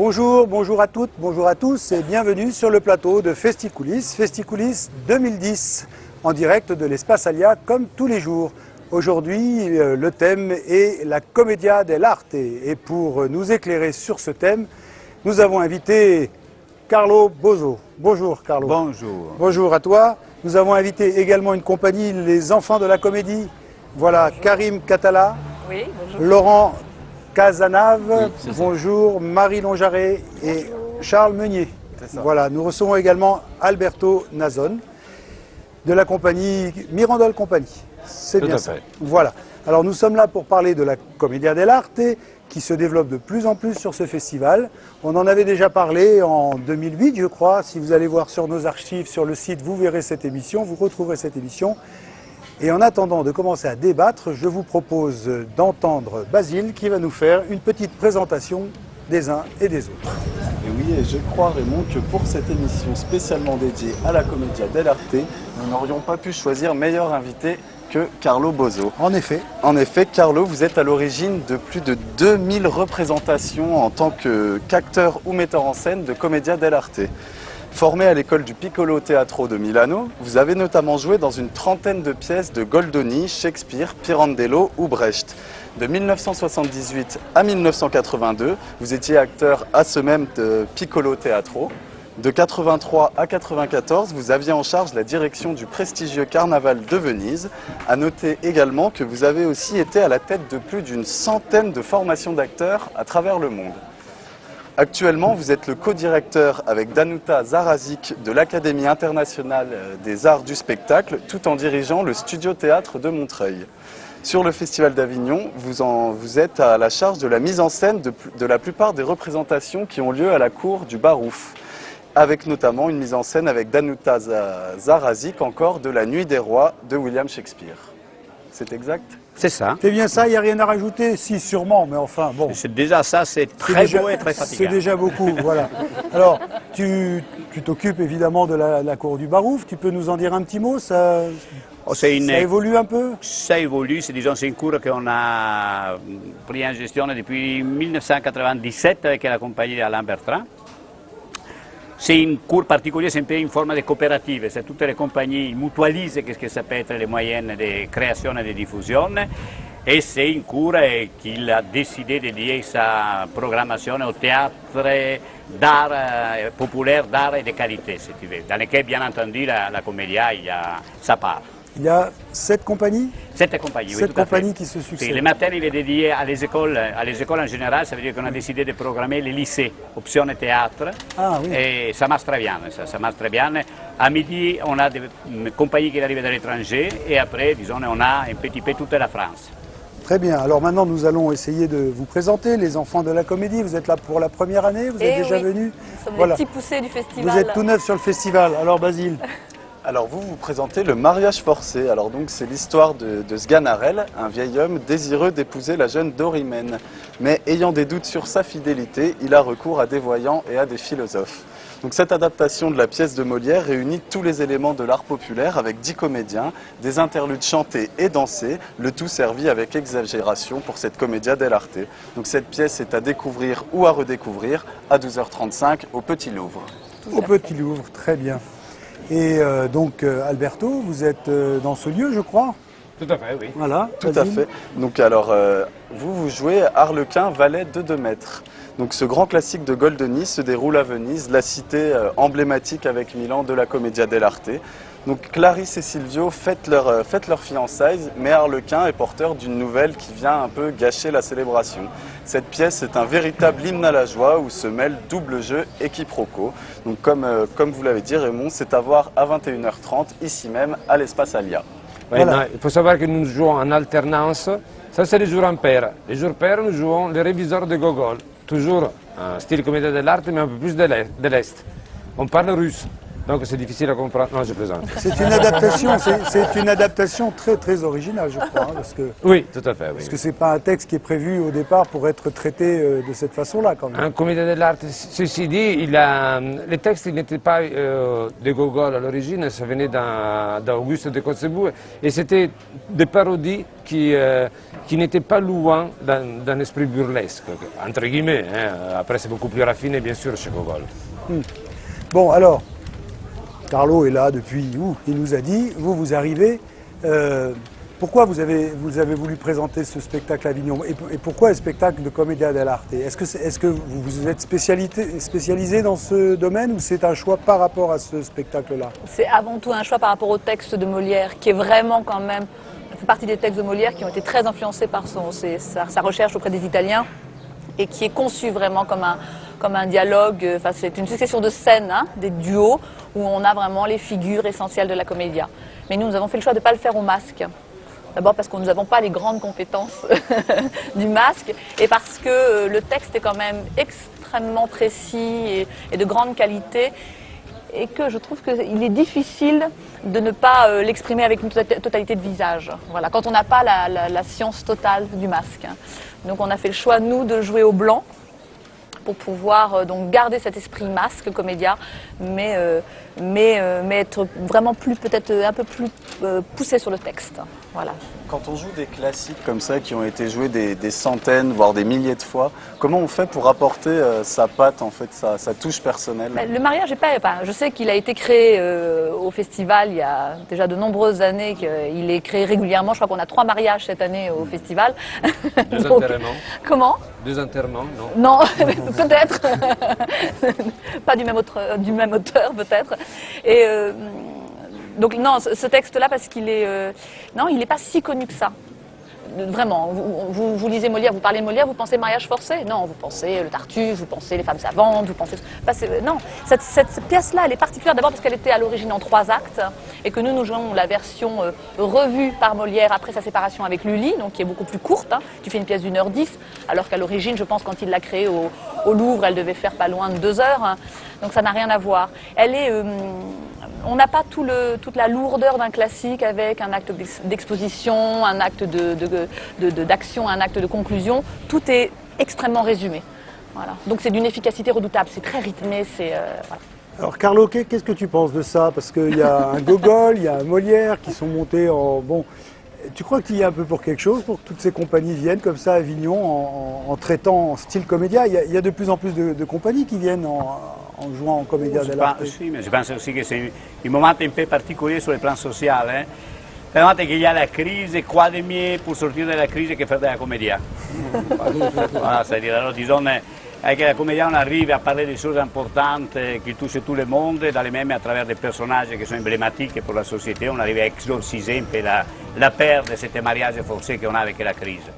Bonjour, bonjour à toutes, bonjour à tous et bienvenue sur le plateau de Festicoulis, Festicoulis 2010, en direct de l'Espace Alia comme tous les jours. Aujourd'hui, le thème est la Commedia dell'arte et pour nous éclairer sur ce thème, nous avons invité Carlo Boso. Bonjour Carlo. Bonjour. Bonjour à toi. Nous avons invité également une compagnie, les enfants de la comédie. Voilà, bonjour. Karim Catala, oui, bonjour. Laurent Casanave, oui, bonjour, Marie Longaret et Charles Meunier. Voilà, nous recevons également Alberto Nazon de la compagnie Mirandol Compagnie. C'est bien ça. Voilà. Alors nous sommes là pour parler de la Commedia dell'arte qui se développe de plus en plus sur ce festival. On en avait déjà parlé en 2008, je crois. Si vous allez voir sur nos archives, sur le site, vous verrez cette émission, vous retrouverez cette émission. Et en attendant de commencer à débattre, je vous propose d'entendre Basile qui va nous faire une petite présentation des uns et des autres. Et oui, et je crois Raymond que pour cette émission spécialement dédiée à la Commedia dell'arte, nous n'aurions pas pu choisir meilleur invité que Carlo Boso. En effet. En effet, Carlo, vous êtes à l'origine de plus de 2000 représentations en tant qu'acteur ou metteur en scène de Commedia dell'arte. Formé à l'école du Piccolo Teatro de Milano, vous avez notamment joué dans une trentaine de pièces de Goldoni, Shakespeare, Pirandello ou Brecht. De 1978 à 1982, vous étiez acteur à ce même Piccolo Teatro. De 83 à 94, vous aviez en charge la direction du prestigieux Carnaval de Venise. À noter également que vous avez aussi été à la tête de plus d'une centaine de formations d'acteurs à travers le monde. Actuellement, vous êtes le co-directeur avec Danuta Zarazic de l'Académie internationale des arts du spectacle, tout en dirigeant le Studio Théâtre de Montreuil. Sur le Festival d'Avignon, vous êtes à la charge de la mise en scène de la plupart des représentations qui ont lieu à la cour du Barouf, avec notamment une mise en scène avec Danuta Zarazic encore de La Nuit des Rois de William Shakespeare. C'est exact ? C'est ça. C'est bien ça, il n'y a rien à rajouter? Si, sûrement, mais enfin, bon. C'est déjà ça, c'est très beau et très fatigant. C'est déjà beaucoup, voilà. Alors, tu t'occupes évidemment de la cour du Barouf, tu peux nous en dire un petit mot? Ça évolue un peu? Ça évolue, c'est une cour qu'on a pris en gestion depuis 1997 avec la compagnie d'Alain Bertrand. C'est une cour particulière, c'est un peu une forme de coopérative, c'est toutes les compagnies mutualisent ce que ça peut être les moyens de création et de diffusion. Et c'est une cour qu'il a décidé de dédier sa programmation au théâtre d'art populaire, d'art et de qualité, si tu veux, dans lequel, bien entendu, la Commedia, il y a sa part. Il y a 7 compagnies? 7 compagnies, oui, 7 tout à fait. compagnies qui se succèdent. Le matin, il est dédié à les écoles en général, ça veut dire qu'on a décidé de programmer les lycées, option théâtre, ah, oui. Et ça marche très bien, ça marche très bien. À midi, on a des compagnies qui arrivent de l'étranger, et après, disons, on a un petit peu toute la France. Très bien, alors maintenant nous allons essayer de vous présenter les enfants de la comédie. Vous êtes là pour la première année, vous êtes déjà venus? Nous sommes les petits poussés du festival. Vous êtes tout neuf sur le festival, alors Basile. Alors vous présentez le mariage forcé. Alors donc c'est l'histoire de Sganarelle, un vieil homme désireux d'épouser la jeune Dorimène. Mais ayant des doutes sur sa fidélité, il a recours à des voyants et à des philosophes. Donc cette adaptation de la pièce de Molière réunit tous les éléments de l'art populaire avec 10 comédiens, des interludes chantés et dansés, le tout servi avec exagération pour cette Commedia dell'arte. Donc cette pièce est à découvrir ou à redécouvrir à 12h35 au Petit Louvre. Au Petit Louvre, très bien. Et donc Alberto, vous êtes dans ce lieu, je crois? Tout à fait, oui. Voilà. Tout à fait. Donc alors, vous jouez Arlequin, valet de 2 maîtres. Donc ce grand classique de Goldoni se déroule à Venise, la cité emblématique avec Milan de la Commedia dell'arte. Donc Clarisse et Silvio fêtent leur fiançailles, mais Arlequin est porteur d'une nouvelle qui vient un peu gâcher la célébration. Cette pièce est un véritable hymne à la joie où se mêlent double jeu et quiproquo. Donc comme vous l'avez dit Raymond, c'est à voir à 21h30 ici même à l'Espace Alia. Ouais, voilà. Non, il faut savoir que nous jouons en alternance. Ça, c'est les jours impairs. Les jours pairs, nous jouons les réviseurs de Gogol. Toujours un style Commedia dell'arte, mais un peu plus de l'Est. On parle russe. Donc c'est difficile à comprendre. Non, je plaisante. C'est une adaptation très très originale, je crois, hein, parce que. Oui, tout à fait. Oui. Parce que c'est pas un texte qui est prévu au départ pour être traité de cette façon-là, quand même. Un Commedia dell'arte, ceci dit, les textes n'étaient pas de Gogol à l'origine, ça venait d'Auguste de Kotzebue, et c'était des parodies qui qui n'était pas loin d'un esprit burlesque, entre guillemets. Hein. Après, c'est beaucoup plus raffiné, bien sûr, chez Gogol. Bon, alors, Carlo est là depuis, il nous a dit, vous arrivez. Pourquoi vous avez voulu présenter ce spectacle à Avignon et pourquoi le spectacle de Commedia dell'arte? Est-ce que vous êtes spécialisé dans ce domaine ou c'est un choix par rapport à ce spectacle-là? C'est avant tout un choix par rapport au texte de Molière, qui est vraiment quand même, fait partie des textes de Molière qui ont été très influencés par sa recherche auprès des Italiens et qui est conçu vraiment comme un dialogue, enfin, c'est une succession de scènes, hein, des duos, où on a vraiment les figures essentielles de la Commedia. Mais nous avons fait le choix de ne pas le faire au masque. D'abord parce que nous n'avons pas les grandes compétences du masque et parce que le texte est quand même extrêmement précis et de grande qualité et que je trouve qu'il est difficile de ne pas l'exprimer avec une totalité de visage. Voilà, quand on n'a pas la science totale du masque. Donc on a fait le choix, nous, de jouer au blanc pour pouvoir donc garder cet esprit masque, Commedia, mais être vraiment peut-être un peu plus poussé sur le texte. Voilà. Quand on joue des classiques comme ça, qui ont été joués des centaines, voire des milliers de fois, comment on fait pour apporter sa patte, en fait, sa touche personnelle? Le mariage, je sais qu'il a été créé au festival il y a déjà de nombreuses années, qu'il est créé régulièrement. Je crois qu'on a 3 mariages cette année au festival. 2 Donc, enterrements. Comment? 2 enterrements, non? Non, peut-être. Pas du même auteur, peut-être. Et donc non, ce texte-là, parce qu'il est, non, il n'est pas si connu que ça. Vraiment, vous lisez Molière, vous parlez de Molière, vous pensez mariage forcé? Non, vous pensez le Tartuffe, vous pensez les femmes savantes, vous pensez... non, cette pièce-là, elle est particulière d'abord parce qu'elle était à l'origine en 3 actes et que nous jouons la version revue par Molière après sa séparation avec Lully, donc qui est beaucoup plus courte, hein, qui fait une pièce d'1h10, alors qu'à l'origine, je pense, quand il l'a créée au Louvre, elle devait faire pas loin de 2 heures, hein, donc ça n'a rien à voir. Elle est... on n'a pas toute la lourdeur d'un classique avec un acte d'exposition, un acte d'action, un acte de conclusion. Tout est extrêmement résumé. Voilà. Donc c'est d'une efficacité redoutable, c'est très rythmé. Voilà. Alors Carlo, qu'est-ce que tu penses de ça? Parce qu'il y a un Gogol, il y a un Molière qui sont montés en... Bon, tu crois qu'il y a un peu pour quelque chose, pour que toutes ces compagnies viennent comme ça à Avignon en traitant en style Commedia? Il y a de plus en plus de compagnies qui viennent en jouant en Commedia dell'arte. Sì, ma je pense aussi que c'est un moment un peu particulier sur le plan social. Pensate qu'il y a la crise, quoi de mieux pour sortir de la crise que faire de la commedia. Voilà, c'est-à-dire, alors, disons, avec la commedia on arrive à parler des choses importantes qui touchent tout le monde, dans les mêmes à travers des personnages qui sont emblématiques pour la société, on arrive à exorciser un peu la peur de ce mariage forcé qu'on a avec la crise.